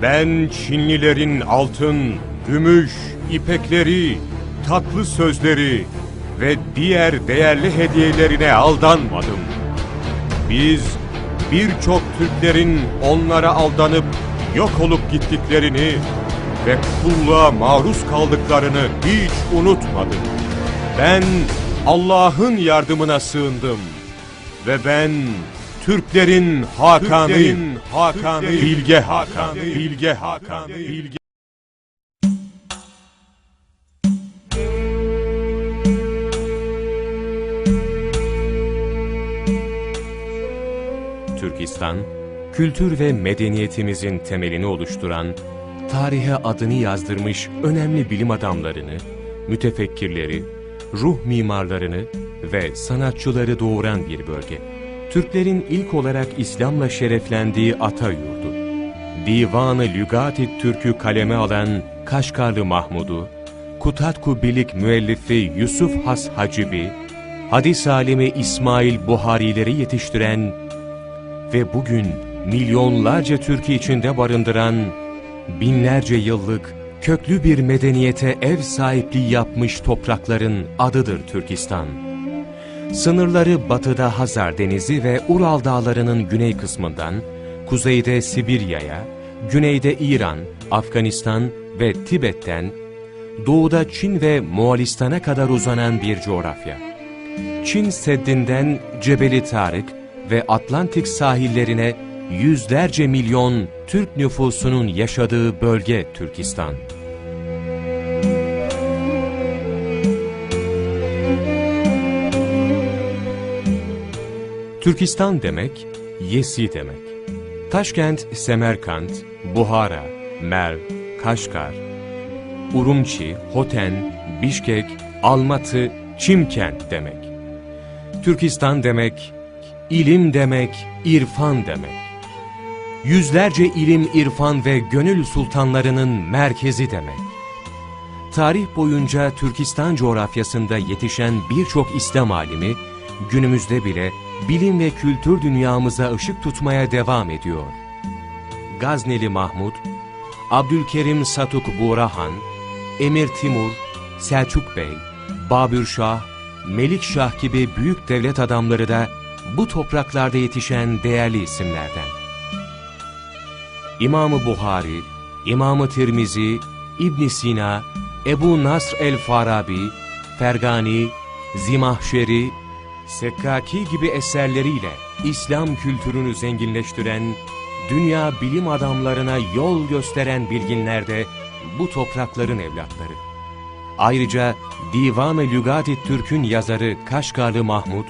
Ben Çinlilerin altın, gümüş, ipekleri, tatlı sözleri ve diğer değerli hediyelerine aldanmadım. Biz birçok Türklerin onlara aldanıp yok olup gittiklerini ve kulluğa maruz kaldıklarını hiç unutmadım. Ben Allah'ın yardımına sığındım ve ben Türklerin Hakan'ıyım. Bilge Hakan, Bilge Hakan, Bilge. Türkistan, kültür ve medeniyetimizin temelini oluşturan, tarihe adını yazdırmış önemli bilim adamlarını, mütefekkirleri, ruh mimarlarını ve sanatçıları doğuran bir bölge. Türklerin ilk olarak İslam'la şereflendiği ata yurdu. Divan-ı Lügat-i Türk'ü kaleme alan Kaşgarlı Mahmud'u, Kutatku Bilik müellifi Yusuf Has Hacibi, hadis alemi İsmail Buhari'leri yetiştiren ve bugün milyonlarca Türk'ü içinde barındıran, binlerce yıllık köklü bir medeniyete ev sahipliği yapmış toprakların adıdır Türkistan. Sınırları batıda Hazar Denizi ve Ural Dağları'nın güney kısmından, kuzeyde Sibirya'ya, güneyde İran, Afganistan ve Tibet'ten, doğuda Çin ve Moğolistan'a kadar uzanan bir coğrafya. Çin Seddi'nden Cebeli Tarık ve Atlantik sahillerine yüzlerce milyon Türk nüfusunun yaşadığı bölge Türkistan. Türkistan demek, Yesi demek. Taşkent, Semerkant, Buhara, Merv, Kaşgar, Urumçi, Hoten, Bişkek, Almatı, Çimkent demek. Türkistan demek, ilim demek, irfan demek. Yüzlerce ilim, irfan ve gönül sultanlarının merkezi demek. Tarih boyunca Türkistan coğrafyasında yetişen birçok İslam alimi, günümüzde bile bilim ve kültür dünyamıza ışık tutmaya devam ediyor. Gazneli Mahmud, Abdülkerim Satuk Burahan, Emir Timur, Selçuk Bey, Babürşah, Melikşah gibi büyük devlet adamları da bu topraklarda yetişen değerli isimlerden. İmam-ı Buhari, İmam-ı Tirmizi, İbn Sina, Ebu Nasr el-Farabi, Fergani, Zimahşeri, Sekkaki gibi eserleriyle İslam kültürünü zenginleştiren, dünya bilim adamlarına yol gösteren bilginler de bu toprakların evlatları. Ayrıca Divan-ı Lügat-i Türk'ün yazarı Kaşgarlı Mahmud,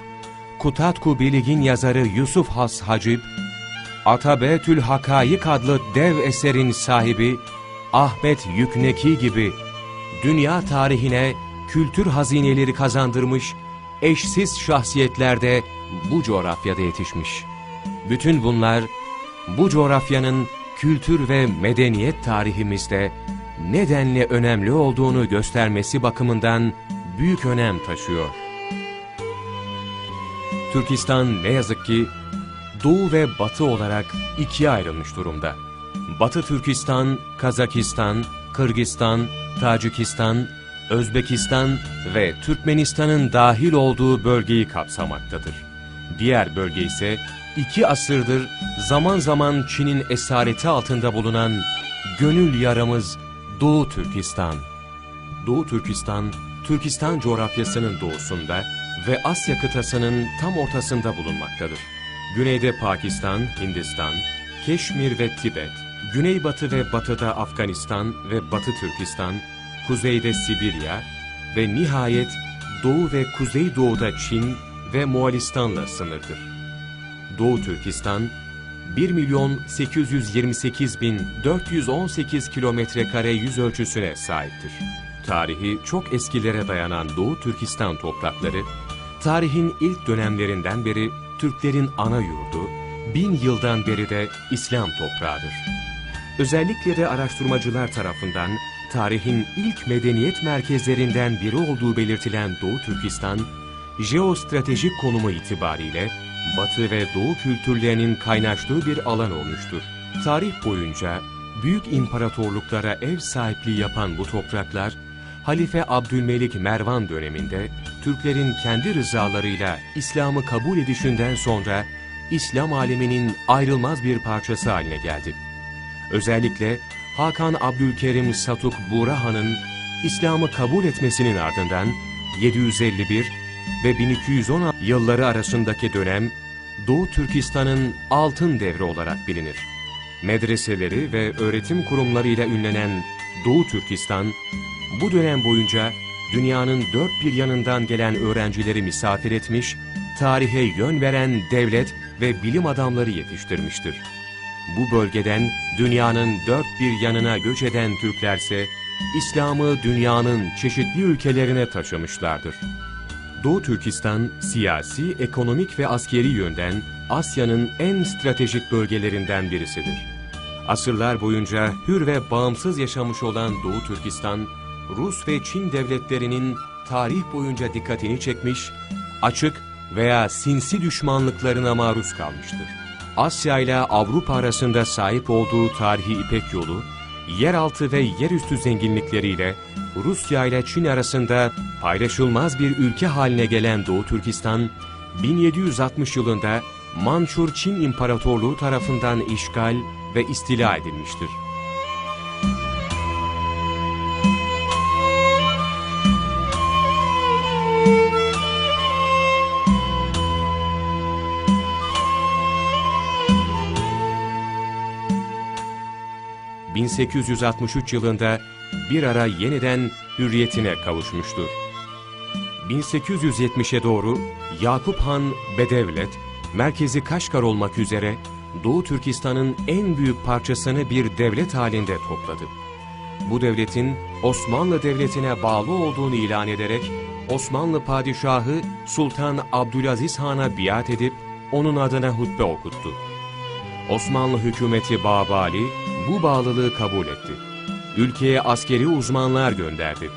Kutatku Bilig'in yazarı Yusuf Has Hacib, Atabetül Hakayık adlı dev eserin sahibi Ahmet Yükneki gibi dünya tarihine kültür hazineleri kazandırmış eşsiz şahsiyetler de bu coğrafyada yetişmiş. Bütün bunlar bu coğrafyanın kültür ve medeniyet tarihimizde nedenle önemli olduğunu göstermesi bakımından büyük önem taşıyor. Türkistan ne yazık ki Doğu ve Batı olarak ikiye ayrılmış durumda. Batı Türkistan, Kazakistan, Kırgızistan, Tacikistan, Özbekistan ve Türkmenistan'ın dahil olduğu bölgeyi kapsamaktadır. Diğer bölge ise 2 asırdır zaman zaman Çin'in esareti altında bulunan gönül yaramız Doğu Türkistan. Doğu Türkistan, Türkistan coğrafyasının doğusunda ve Asya kıtasının tam ortasında bulunmaktadır. Güneyde Pakistan, Hindistan, Keşmir ve Tibet, güneybatı ve batıda Afganistan ve Batı Türkistan, kuzeyde Sibirya ve nihayet doğu ve kuzeydoğuda Çin ve Moğolistan'la sınırdır. Doğu Türkistan, 1.828.418 kilometrekare yüz ölçüsüne sahiptir. Tarihi çok eskilere dayanan Doğu Türkistan toprakları, tarihin ilk dönemlerinden beri Türklerin ana yurdu, 1000 yıldan beri de İslam toprağıdır. Özellikle de araştırmacılar tarafından tarihin ilk medeniyet merkezlerinden biri olduğu belirtilen Doğu Türkistan, jeostratejik konumu itibariyle Batı ve Doğu kültürlerinin kaynaştığı bir alan olmuştur. Tarih boyunca büyük imparatorluklara ev sahipliği yapan bu topraklar, Halife Abdülmelik Mervan döneminde Türklerin kendi rızalarıyla İslam'ı kabul edişinden sonra İslam aleminin ayrılmaz bir parçası haline geldi. Özellikle Hakan Abdülkerim Satuk Buğra Han'ın İslam'ı kabul etmesinin ardından 751 ve 1210 yılları arasındaki dönem Doğu Türkistan'ın altın devri olarak bilinir. Medreseleri ve öğretim kurumlarıyla ünlenen Doğu Türkistan, bu dönem boyunca dünyanın dört bir yanından gelen öğrencileri misafir etmiş, tarihe yön veren devlet ve bilim adamları yetiştirmiştir. Bu bölgeden dünyanın dört bir yanına göç eden Türklerse, İslam'ı dünyanın çeşitli ülkelerine taşımışlardır. Doğu Türkistan, siyasi, ekonomik ve askeri yönden Asya'nın en stratejik bölgelerinden birisidir. Asırlar boyunca hür ve bağımsız yaşamış olan Doğu Türkistan, Rus ve Çin devletlerinin tarih boyunca dikkatini çekmiş, açık veya sinsi düşmanlıklarına maruz kalmıştır. Asya ile Avrupa arasında sahip olduğu tarihi İpek Yolu, yeraltı ve yerüstü zenginlikleriyle Rusya ile Çin arasında paylaşılmaz bir ülke haline gelen Doğu Türkistan, 1760 yılında Mançur Çin İmparatorluğu tarafından işgal ve istila edilmiştir. ...1863 yılında bir ara yeniden hürriyetine kavuşmuştur. 1870'e doğru Yakup Han Bedevlet, merkezi Kaşgar olmak üzere Doğu Türkistan'ın en büyük parçasını bir devlet halinde topladı. Bu devletin Osmanlı Devleti'ne bağlı olduğunu ilan ederek Osmanlı Padişahı Sultan Abdülaziz Han'a biat edip onun adına hutbe okuttu. Osmanlı hükümeti Babali bu bağlılığı kabul etti. Ülkeye askeri uzmanlar gönderdi.